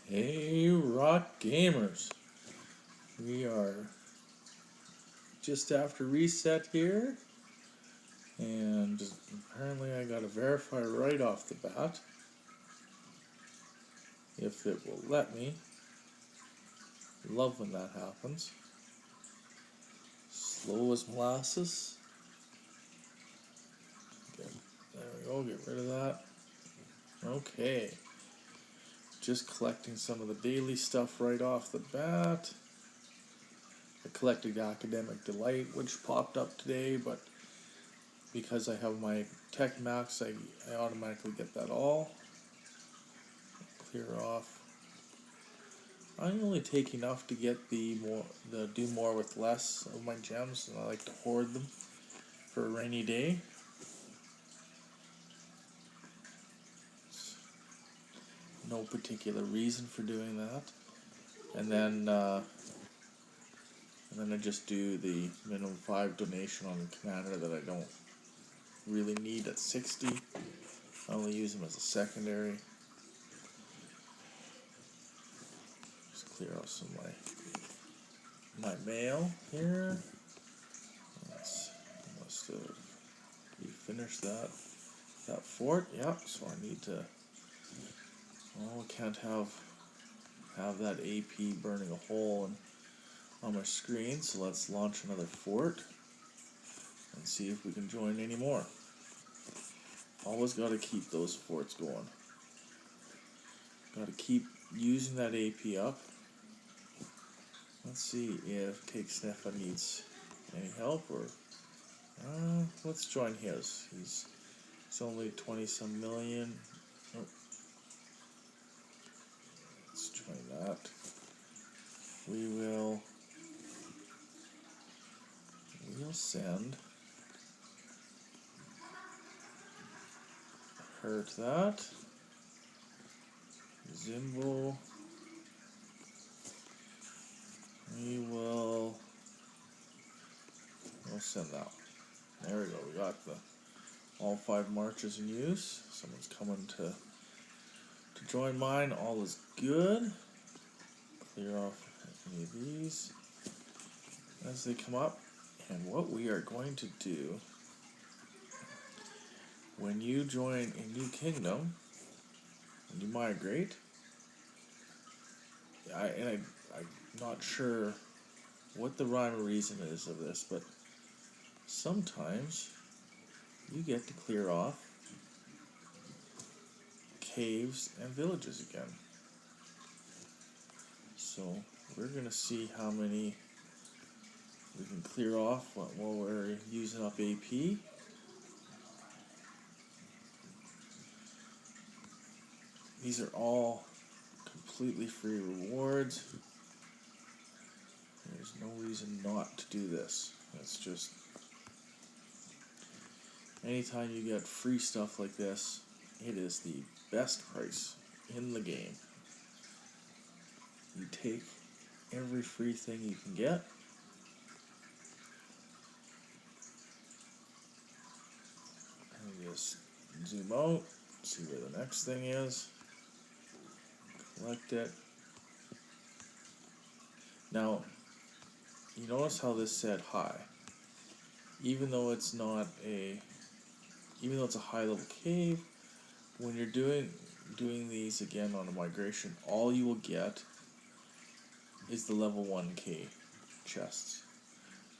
Hey, Rock Gamers. We are just after reset here, and apparently I got to verify right off the bat if it will let me. Love when that happens. Slow as molasses. There we go, get rid of that. Okay. Just collecting some of the daily stuff right off the bat. I collected Academic Delight, which popped up today, but because I have my Tech Max, I automatically get that all. Clear off. I only take enough to get the do more with less of my gems, and I like to hoard them for a rainy day. No particular reason for doing that. And then I just do the minimum 5 donation on the commander that I don't really need at 60. I only use them as a secondary. Just clear off some of my mail here. Must have finished that fort. Yep. So I need to. Oh, I can't have that AP burning a hole on my screen. So let's launch another fort and see if we can join any more. Always got to keep those forts going. Got to keep using that AP up. Let's see if Cake Sniffer needs any help, or let's join his. He's only 20-some million. Oh. Let's join that. We'll send her to that. Zimbo. We'll send that. There we go. We got all 5 marches in use. Someone's coming to join mine. All is good. Clear off any of these as they come up. And what we are going to do when you join a new kingdom, when you migrate, I'm not sure what the rhyme or reason is of this, but sometimes you get to clear off caves and villages again. So we're going to see how many we can clear off while we're using up AP. These are all completely free rewards. There's no reason not to do this. It's just anytime you get free stuff like this, it is the best price in the game. You take every free thing you can get. And just zoom out, see where the next thing is. Collect it. Now, you notice how this said high. Even though it's a high level cave, when you're doing these again on a migration, all you will get is the level 1k chests.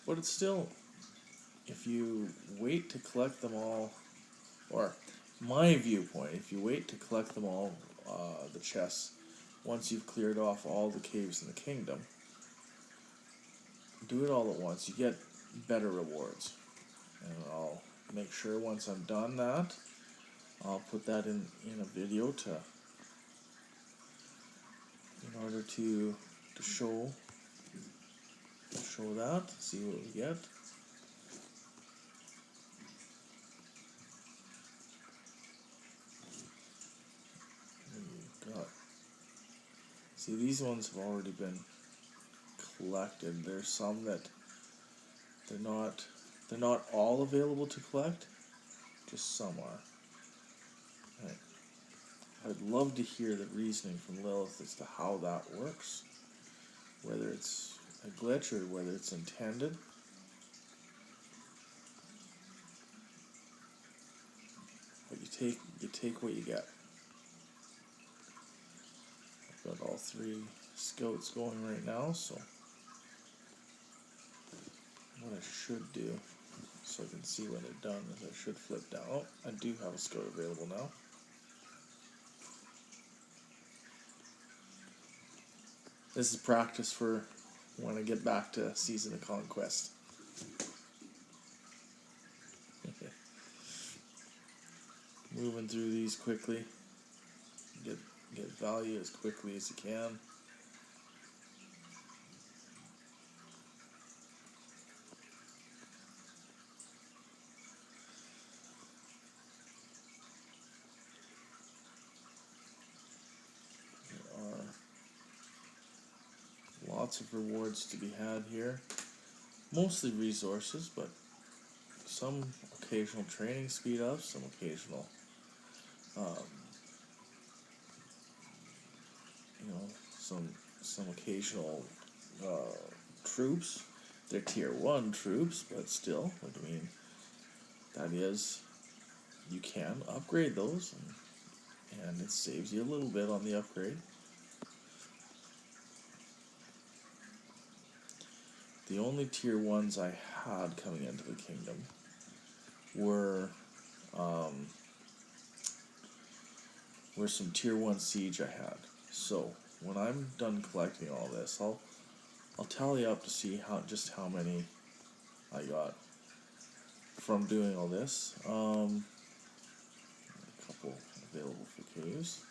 But it's still, if you wait to collect them all, or my viewpoint, if you wait to collect them all, the chests, once you've cleared off all the caves in the kingdom, do it all at once, you get better rewards. And I'll make sure once I'm done that, I'll put that in a video in order to show that, see what we get. See, these ones have already been collected. There's some that they're not all available to collect, just some are. Right. I'd love to hear the reasoning from Lilith as to how that works, whether it's a glitch or whether it's intended. But you take what you get. I've got all 3 scouts going right now, so what I should do, so I can see when they're done, is I should flip down. Oh, I do have a scout available now. This is practice for when I get back to Season of Conquest. Moving through these quickly. Get value as quickly as you can. There are lots of rewards to be had here. Mostly resources, but some occasional training speed ups, some occasional some occasional troops. They're tier 1 troops, but still, that is, you can upgrade those, and it saves you a little bit on the upgrade. The only tier 1s I had coming into the kingdom were some tier 1 siege I had. So when I'm done collecting all this, I'll tally up to see how many I got from doing all this. A couple available for caves.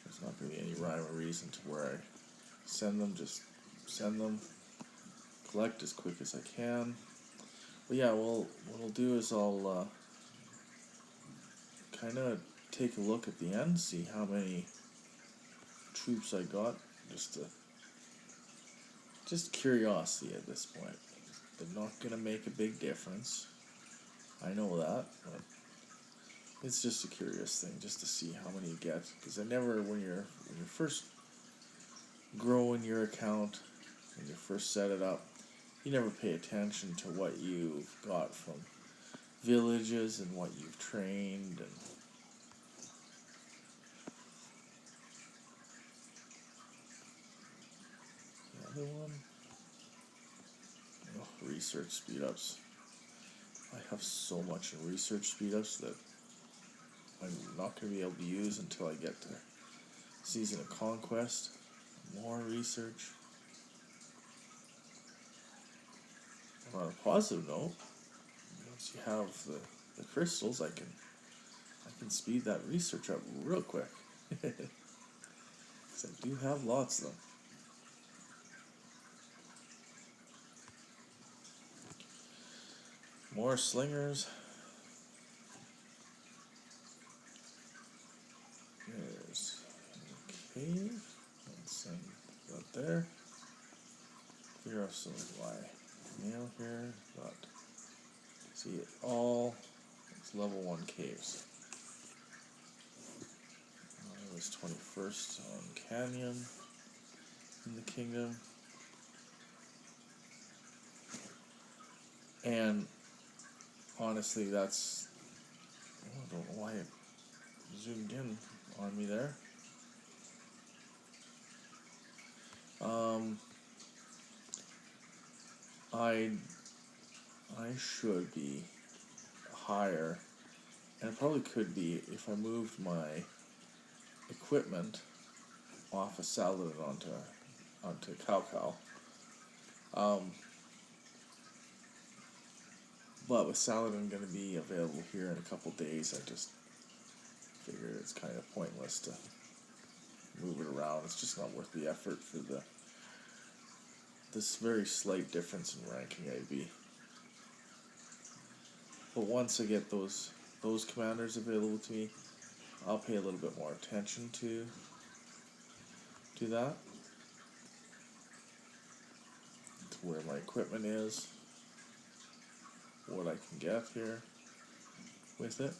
There's not going to be any rhyme or reason to where I send them. Just send them. Collect as quick as I can. But yeah, well, what I'll do is I'll kind of take a look at the end, see how many troops I got, just curiosity at this point. They're not gonna make a big difference. I know that, but it's just a curious thing, just to see how many you get. Because when you're first growing your account, when you first set it up, you never pay attention to what you've got from villages and what you've trained. And the other one, research speed ups. I have so much in research speed ups that I'm not going to be able to use until I get to Season of Conquest. More research. On a positive note, once you have the crystals, I can speed that research up real quick. Because I do have lots of them. More slingers. There's a cave. Let's send that there. Here are some mail here, but see it all. It's level 1 caves. It was 21st on Canyon in the kingdom. And honestly, I don't know why it zoomed in on me there. I should be higher, and it probably could be if I moved my equipment off of Saladin onto Cow. But with Saladin going to be available here in a couple days, I just figured it's kind of pointless to move it around. It's just not worth the effort for this very slight difference in ranking AB. But once I get those commanders available to me, I'll pay a little bit more attention to that. where my equipment is, what I can get here with it.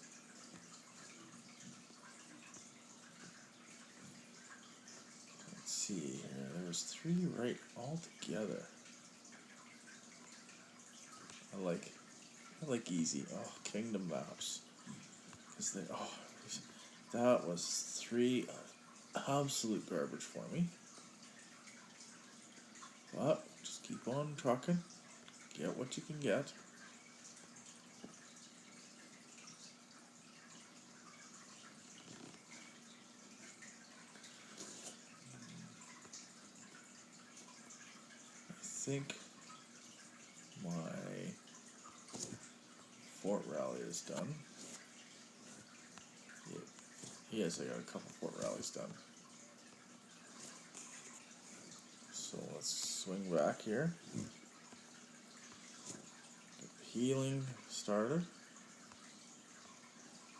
Let's see here, there's 3 right all together. I like easy. Oh, Kingdom Maps. That was 3 absolute garbage for me. But just keep on trucking. Get what you can get. I think my fort rally is done. Yes, I got a couple fort rallies done. So let's swing back here. Get the healing started.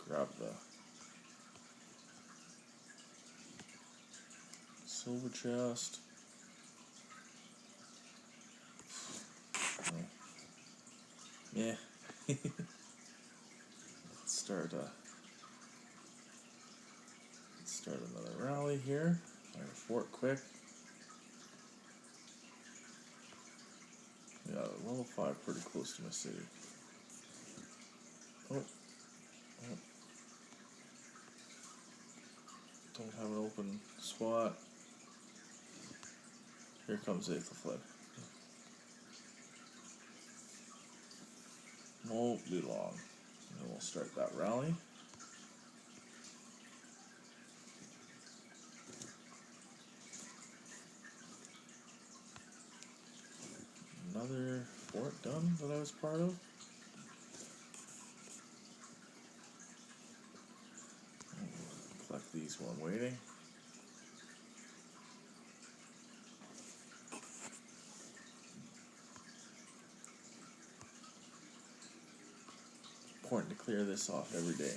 Grab the silver chest. Yeah. Let's start another rally here. Find a fort quick. We got a level 5 pretty close to my city. Oh. Don't have an open spot. Here comes Aether Flood. Won't be long. And we'll start that rally. Another fort done that I was part of. Collect these while I'm waiting. Important to clear this off every day.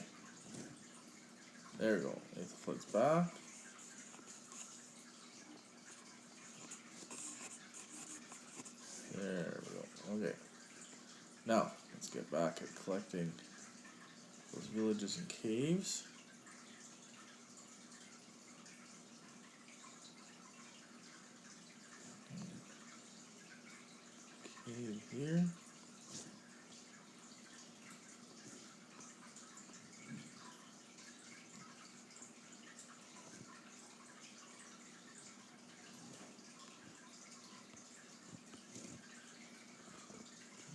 There we go. Aether Flood's back. There we go. Okay. Now, let's get back at collecting those villages and caves. Cave here.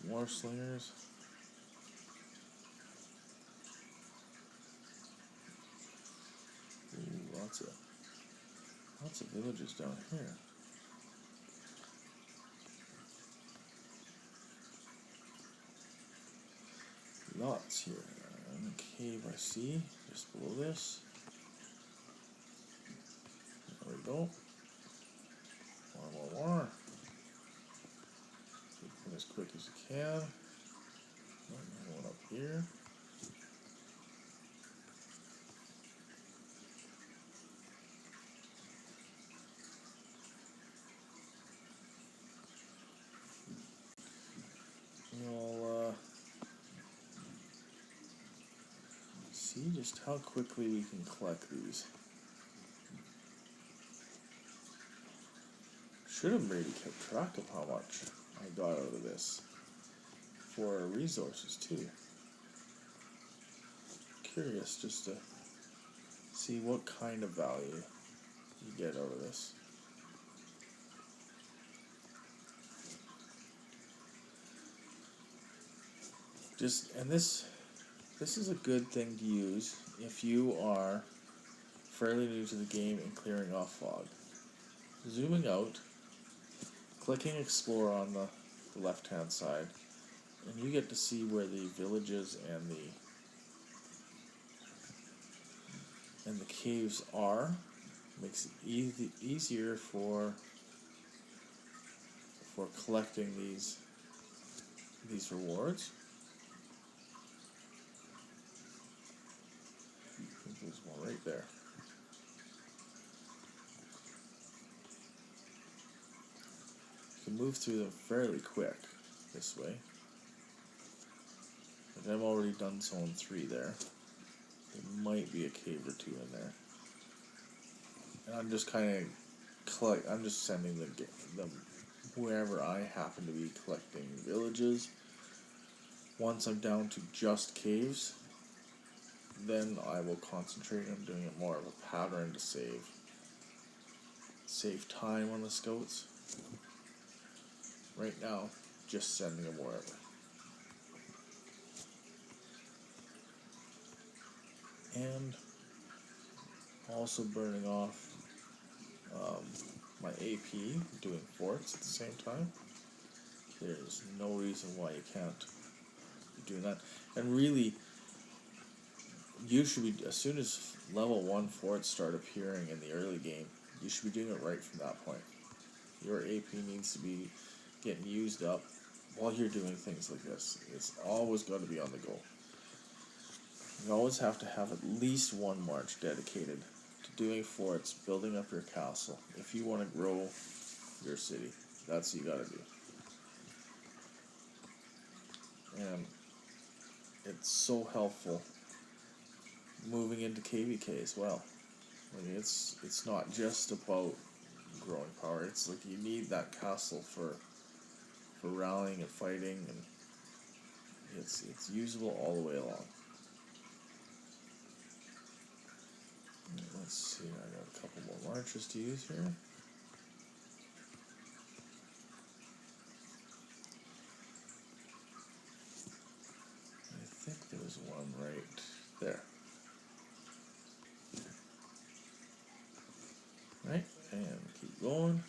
More slingers. Ooh, lots of villages down here. Lots here. And a cave I see just below this. There we go. More. Keep it as quick as you can. Another one up here. We'll see just how quickly we can collect these. Should have maybe kept track of how much I got out of this for resources too. Curious just to see what kind of value you get out of this. This is a good thing to use if you are fairly new to the game and clearing off fog. Zooming out, clicking explore on the left hand side, and you get to see where the villages and the caves are. Makes it easier for collecting these rewards. I think there's one right there. can move through them fairly quick this way. Like I've already done zone 3 there. There might be a cave or two in there. And I'm just kind of I'm just sending them wherever I happen to be collecting villages. Once I'm down to just caves, then I will concentrate on doing it more of a pattern to save time on the scouts. Right now, just sending them wherever. And also burning off my AP, doing forts at the same time. There's no reason why you can't be doing that. And really, you should be, as soon as level 1 forts start appearing in the early game, you should be doing it right from that point. Your AP needs to be getting used up while you're doing things like this. It's always got to be on the go. You always have to have at least one march dedicated to doing forts, building up your castle. If you want to grow your city, that's what you got to do. And it's so helpful moving into KVK as well. Like it's not just about growing power. It's like you need that castle for rallying and fighting, and it's usable all the way along. Let's see, I got a couple more marches to use here. I think there was one right there. Right, and keep going.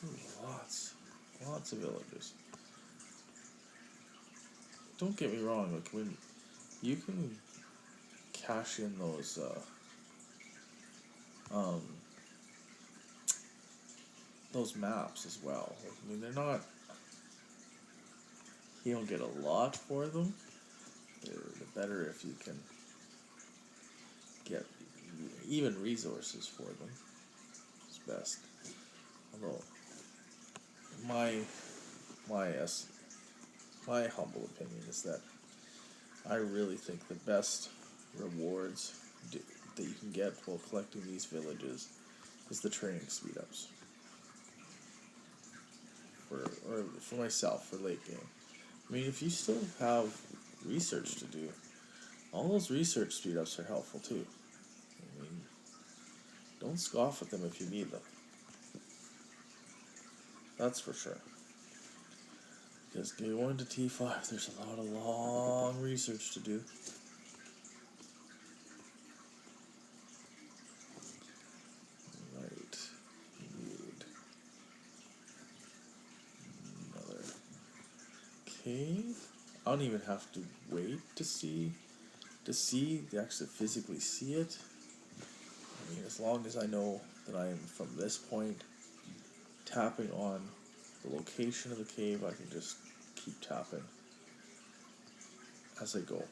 Ooh, lots of villages. Don't get me wrong, like when you can cash in those maps as well. Like, I mean, they're not. You don't get a lot for them. They're better if you can get even resources for them. It's best. Although my humble opinion is that I really think the best rewards that you can get while collecting these villages is the training speed ups. For myself, for late game. I mean, if you still have research to do, all those research speed ups are helpful too. I mean, don't scoff at them if you need them. That's for sure. Because going to T5, there's a lot of long research to do. Right. Need another cave. I don't even have to wait to actually physically see it. I mean, as long as I know that I am from this point tapping on the location of the cave, I can just keep tapping as I go.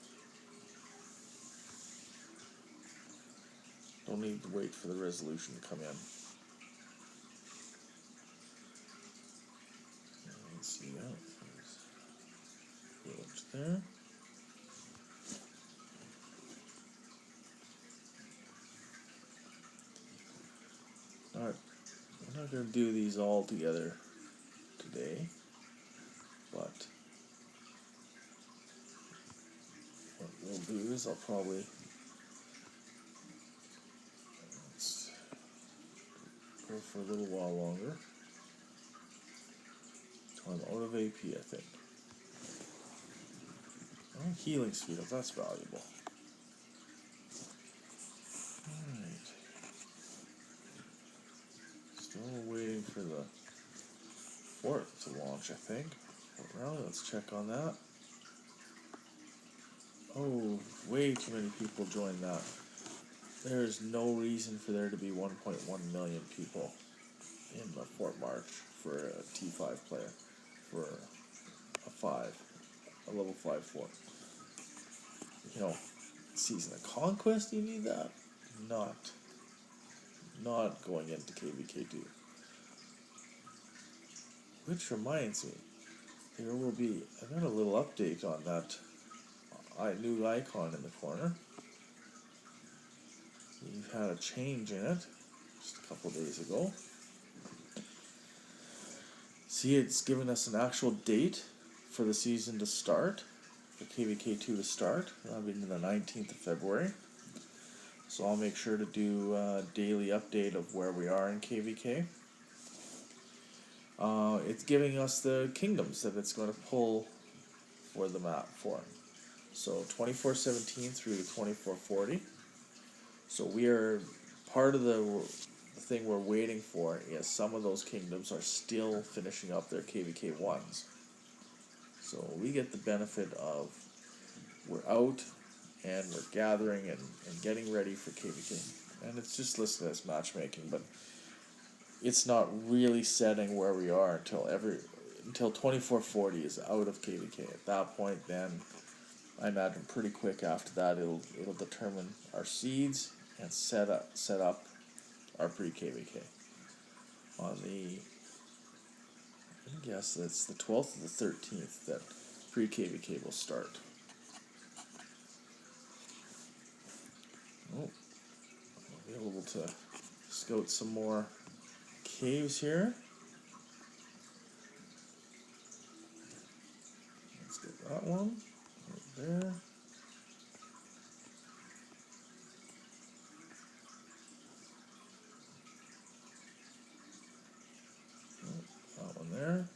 Don't need to wait for the resolution to come in. Let's see that. Village there. Alright, we're not going to do these all together today, but what we'll do is I'll probably let's go for a little while longer until I'm out of AP, I think. Oh, healing speed up, that's valuable. Alright. Still waiting for the fort to launch, I think. Well, let's check on that. Oh, way too many people joined that. There is no reason for there to be 1.1 million people in the Fort March for a T5 player, for a level 5 fort. You know, Season of Conquest, you need that? Not not going into KVK2. Which reminds me, there will be, I got a little update on that new icon in the corner. We've had a change in it just a couple days ago. See, it's given us an actual date for the season to start, for KVK2 to start. That'll be the 19th of February. So I'll make sure to do a daily update of where we are in KVK. It's giving us the kingdoms that it's going to pull for the map for. So 2417 through 2440. So we are part of the thing we're waiting for is some of those kingdoms are still finishing up their KVK 1s. So we get the benefit of we're out and we're gathering and getting ready for KVK. And it's just listed as matchmaking, but it's not really setting where we are until 2440 is out of KVK. At that point, then I imagine pretty quick after that it'll determine our seeds and set up our pre-KVK. On the, I guess that's the 12th or the 13th that pre-KVK will start. Oh, I'll be able to scout some more caves here. Let's get that one right there. That one there.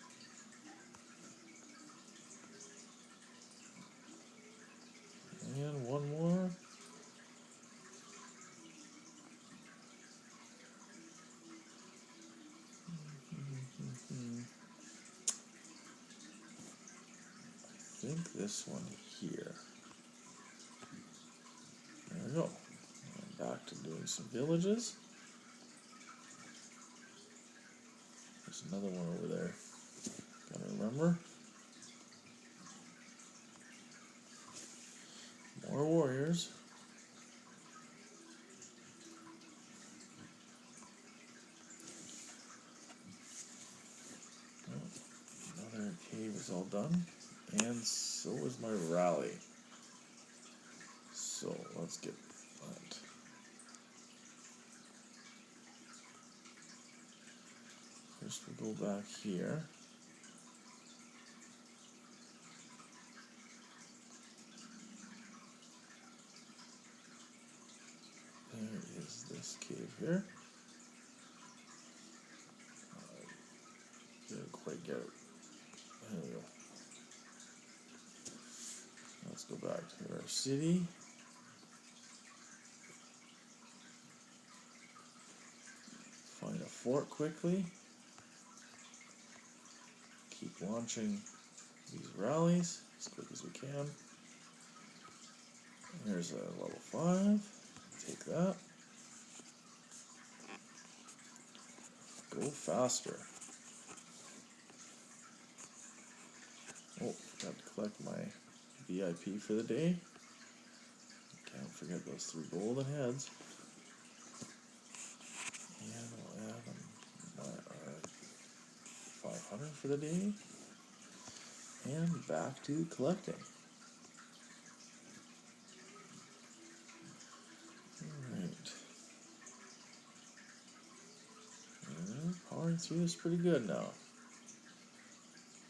And one more. I think this one here. There we go. And back to doing some villages. There's another one over there. Gotta remember. More warriors. Oh, another cave is all done. And so is my rally. So let's get that. First we go back here. There is this cave here. Didn't quite get it. There we go. Let's go back to our city. Find a fort quickly. Keep launching these rallies as quick as we can. There's a level 5. Take that. Go faster. Oh, got to collect my VIP for the day. Can't forget those 3 golden heads. And I'll add my 500 for the day. And back to collecting. Alright. Powering through this pretty good now.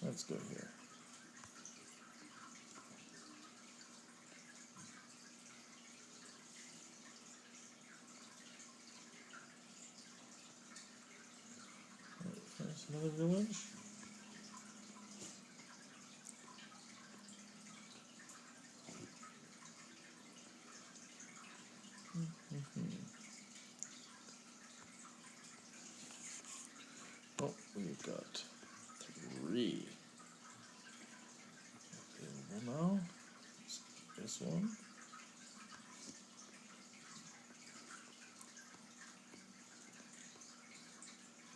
Let's go here. There's another village. Oh, we've got 3 available now. This one.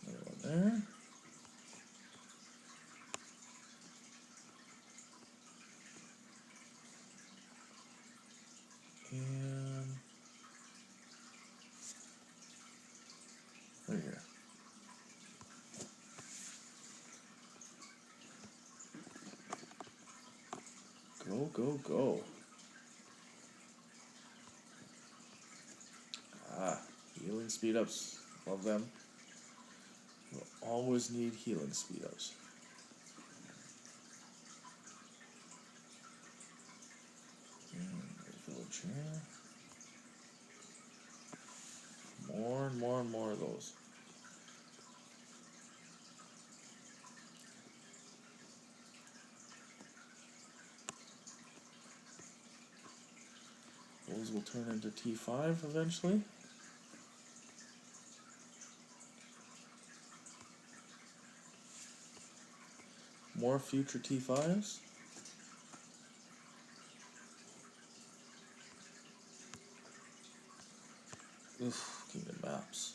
Another one there. And go, go. Healing speed ups. Love them. You'll always need healing speed ups. Village here. More and more and more of those. Those will turn into T5 eventually. More future T5s. Oof, Kingdom Maps.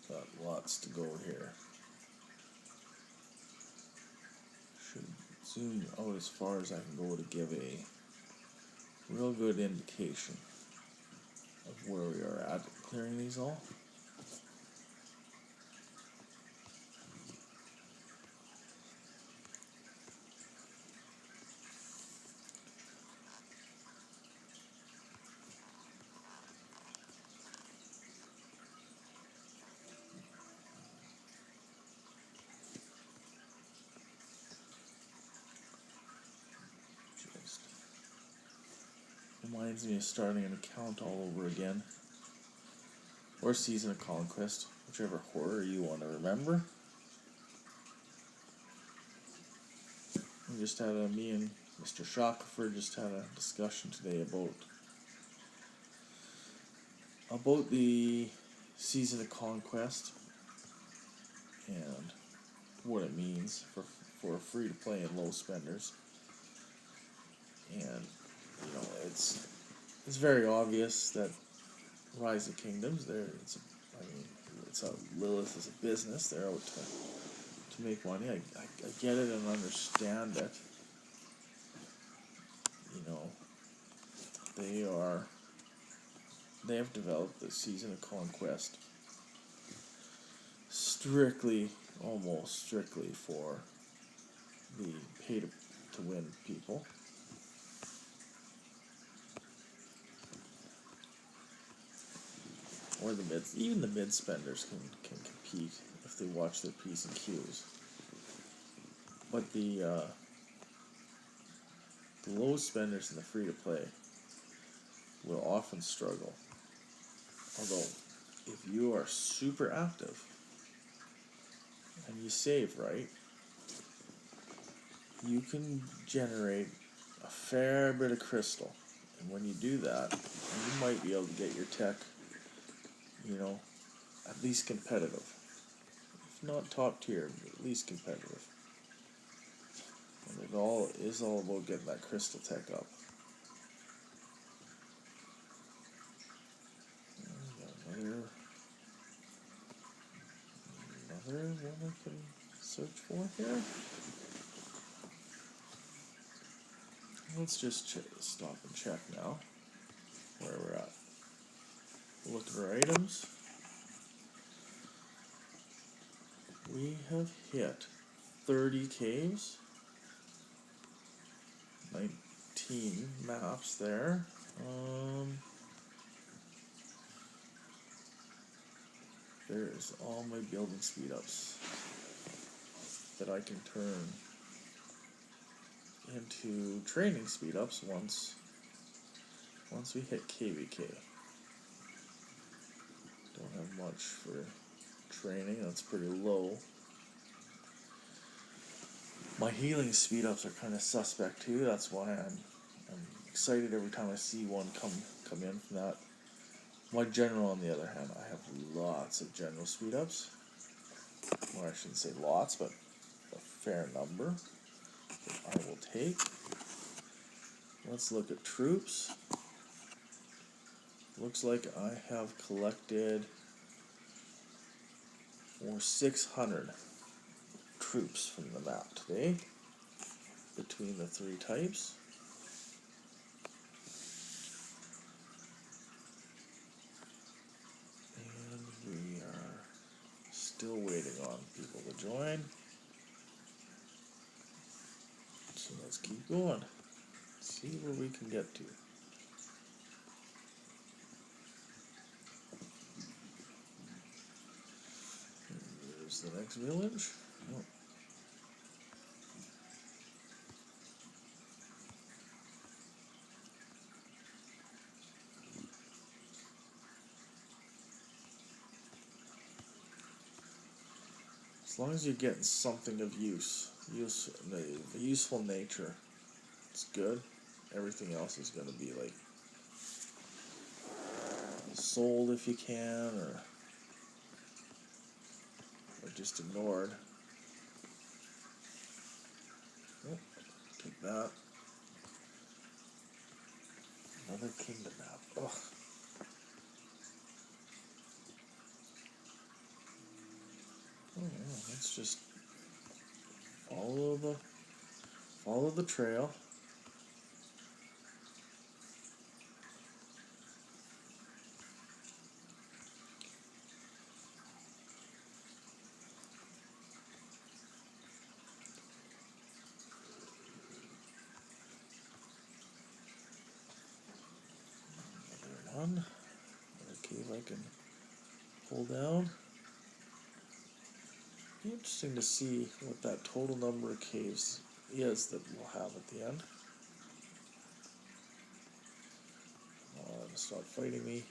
Got lots to go here. Should zoom out as far as I can go to give a real good indication of where we are at clearing these all. Just reminds me of starting an account all over again. Or Season of Conquest, whichever horror you want to remember. Me and Mr. Shockleford just had a discussion today about the Season of Conquest and what it means for free to play and low spenders. And it's very obvious that Rise of Kingdoms, it's a Lilith is a business. They're out to make money. I get it and understand it. They have developed the Season of Conquest almost strictly for the pay to win people. Or even the mid spenders can compete if they watch their P's and Q's. But the low spenders and the free to play will often struggle. Although, if you are super active and you save right, you can generate a fair bit of crystal. And when you do that, you might be able to get your tech, at least competitive. If not top tier, but at least competitive. And it is all about getting that crystal tech up. Another one I can search for here. Let's just stop and check now where we're at. Look at our items. We have hit 30 caves, 19 maps there. There's all my building speed ups that I can turn into training speed ups once we hit KVK. Don't have much for training, that's pretty low. My healing speed ups are kind of suspect too, that's why I'm excited every time I see one come in from that. My general, on the other hand, I have lots of general speed ups. Well, I shouldn't say lots, but a fair number that I will take. Let's look at troops. Looks like I have collected over 600 troops from the map today. between the three types. And we are still waiting on people to join. So let's keep going. See where we can get to. There's the next village. Oh. As long as you're getting something of useful nature, it's good. Everything else is going to be like sold if you can, or just ignored. Oh, take that. Another kingdom map. Ugh. Oh, yeah, let's just follow the trail. Another cave I can pull down. Be interesting to see what that total number of caves is that we'll have at the end. Stop fighting me.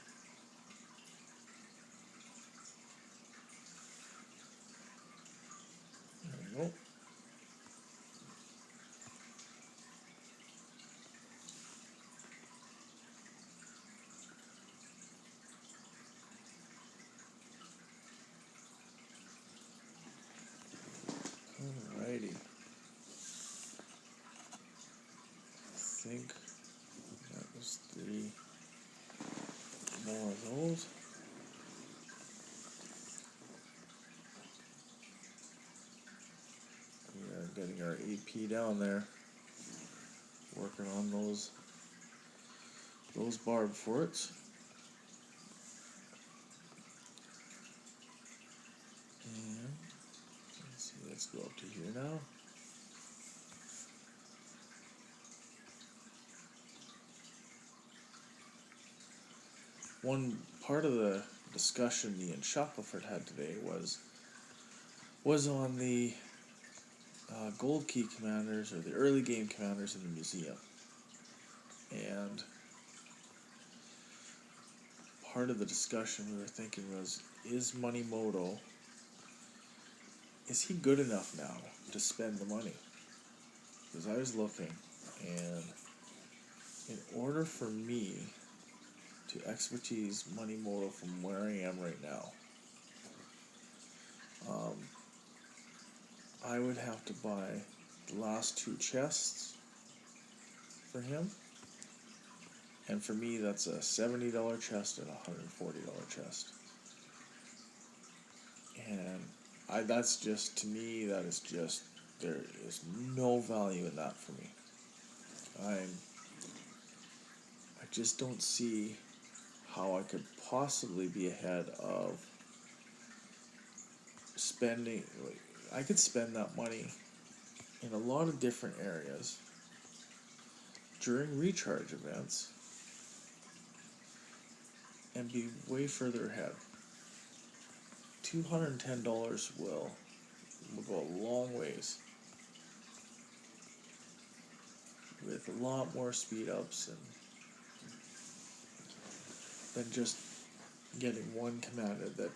There we go. Alrighty. I think that was 3 more of those. We are getting our AP down there. Working on those barb forts. And let's go up to here now. One part of the discussion me and Shackelford had today was on the gold key commanders, or the early game commanders in the museum. And part of the discussion we were thinking was, is Moneymoto, is he good enough now to spend the money? Because I was looking, and in order for me to expertise Moneymoto from where I am right now, I would have to buy the last 2 chests for him. And for me, that's a $70 chest and a $140 chest. And that's just, to me, that is just, there is no value in that for me. I just don't see how I could possibly be ahead of spending. I could spend that money in a lot of different areas during recharge events and be way further ahead. $210 will go a long ways with a lot more speed ups than just getting one commander that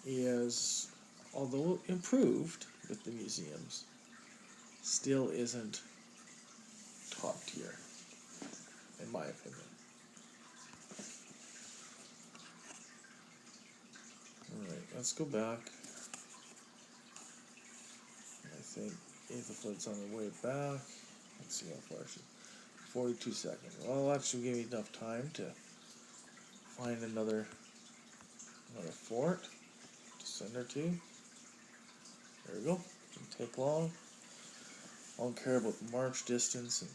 is, although improved with the museums, still isn't top tier, in my opinion. Alright, let's go back. I think Aethelflaed's on the way back. Let's see how far she... 42 seconds. Well, that should give me enough time to find another fort to send her to. There we go. Didn't take long. I don't care about the march distance. In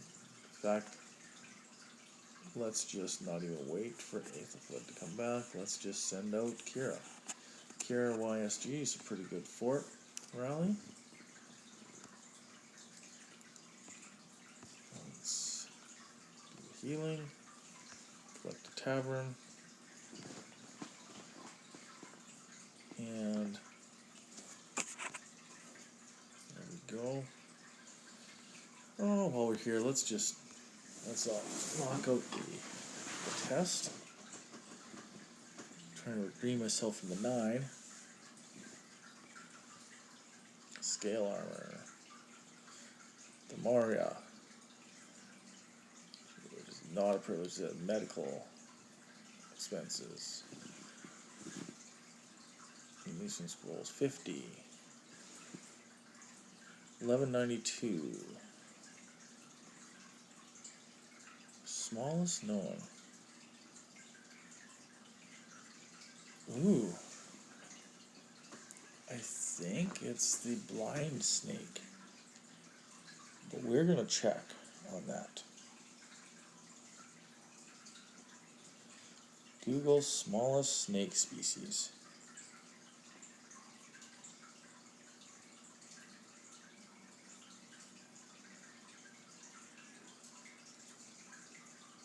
fact, let's just not even wait for Aethelflaed to come back. Let's just send out Kira. Kira YSG is a pretty good fort rally. Let's do healing. Collect the tavern. And there we go. Oh, while we're here, let's knock out the test. I'm trying to redeem myself from the 9. Scale armor. The Moria. It is not a privilege to medical expenses. Releasing scrolls 50. 1192. Smallest known. Ooh. I think it's the blind snake. But we're going to check on that. Google smallest snake species.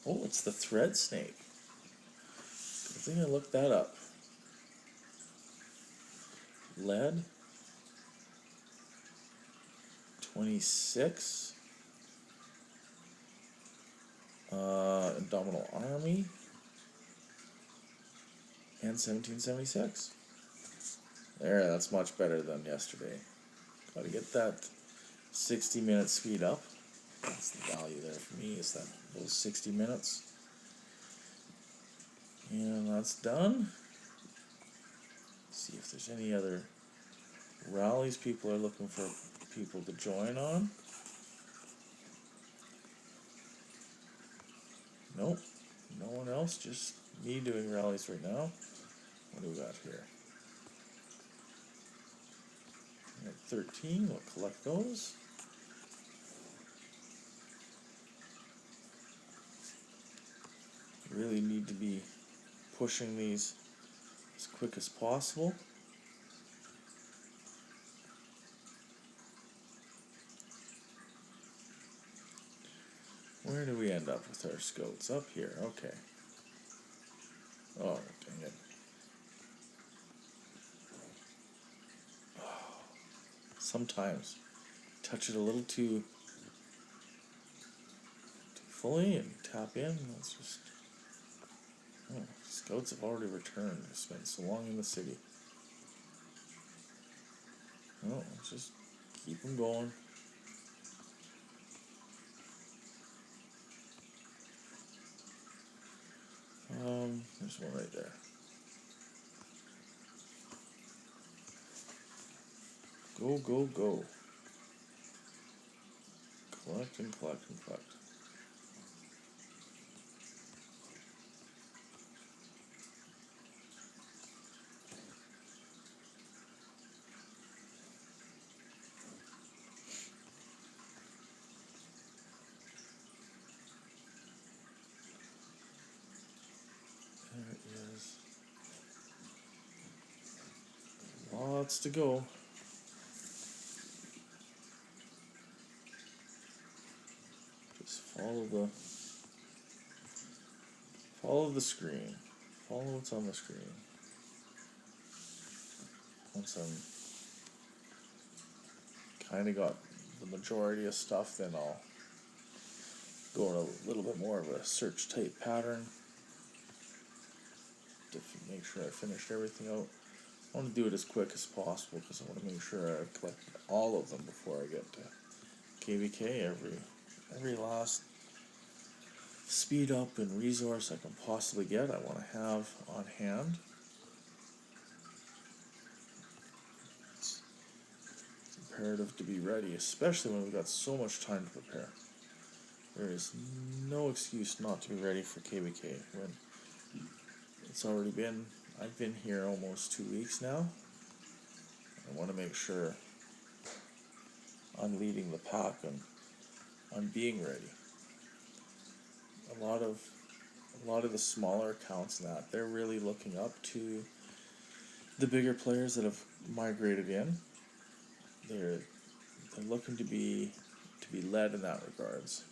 Oh, it's the thread snake. I think I looked that up. Lead 26. Abdominal Army. And 1776. There, that's much better than yesterday. Gotta get that 60-minute speed up. That's the value there for me, is that those 60 minutes. And that's done. See if there's any other rallies people are looking for people to join on. Nope, no one else, just me doing rallies right now. What do we got here? We got 13, we'll collect those. Really need to be pushing these as quick as possible. Where do we end up with our scouts? Up here, okay. Oh, dang it. Sometimes touch it a little too fully and tap in. Let's just... Oh, scouts have already returned. They spent so long in the city. Oh, let's just keep them going. There's one right there. Go, go, go. Collect and collect and collect. There it is. Lots to go. Just follow the screen. Follow what's on the screen. Once I'm kind of got the majority of stuff, then I'll go in a little bit more of a search type pattern to make sure I finished everything out. I want to do it as quick as possible because I want to make sure I collect all of them before I get to KVK. Every last speed up and resource I can possibly get, I want to have on hand. It's imperative to be ready, especially when we've got so much time to prepare. There is no excuse not to be ready for KVK when it's already been, I've been here almost 2 weeks now. I want to make sure I'm leading the pack and on being ready. A lot of the smaller accounts that they're really looking up to the bigger players that have migrated in. They're looking to be led in that regards.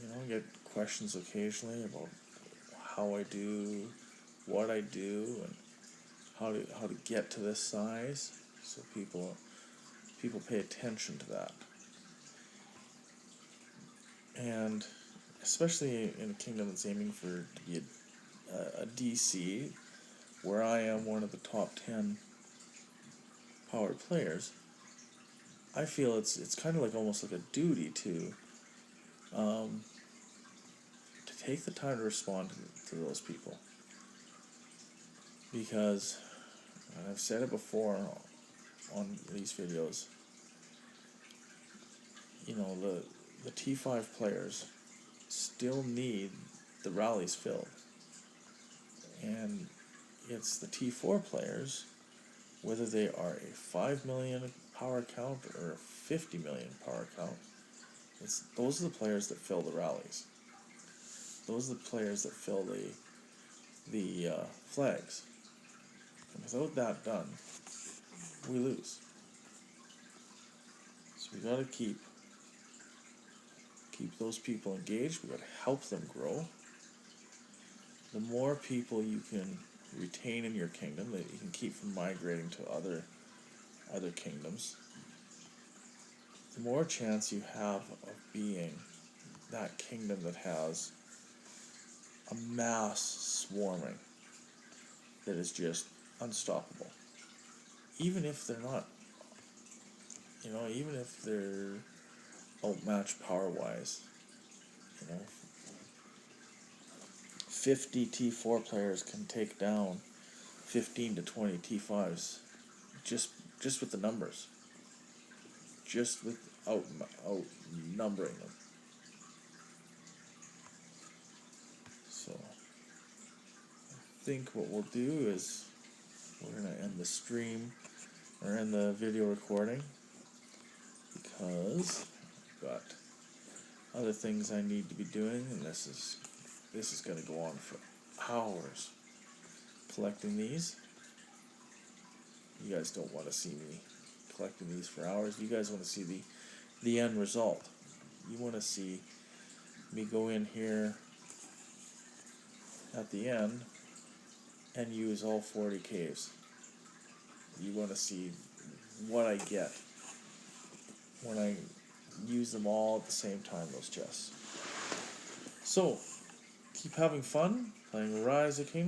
I get questions occasionally about how I do, what I do, and how to get to this size. So people pay attention to that. And especially in a kingdom that's aiming to be a DC, where I am one of the top 10 powered players, I feel it's kind of like almost like a duty to take the time to respond to those people, because, and I've said it before on these videos, the T5 players still need the rallies filled, and it's the T4 players, whether they are a 5 million power count or a 50 million power count, those are the players that fill the rallies. Those are the players that fill the flags. And without that done, we lose. So we got to keep those people engaged. We got to help them grow. The more people you can retain in your kingdom, that you can keep from migrating to other kingdoms, the more chance you have of being that kingdom that has a mass swarming that is just unstoppable. Even if they're not, even if they're outmatched power-wise, 50 T4 players can take down 15 to 20 T5s just with the numbers, just with outnumbering them. So I think what we'll do is we're going to end the stream, or end the video recording, because I've got other things I need to be doing, and this is going to go on for hours collecting these. You guys don't want to see me collecting these for hours. You guys want to see the end result. You want to see me go in here at the end and use all 40 caves. You want to see what I get when I use them all at the same time, those chests. So, keep having fun playing Rise of Kingdoms.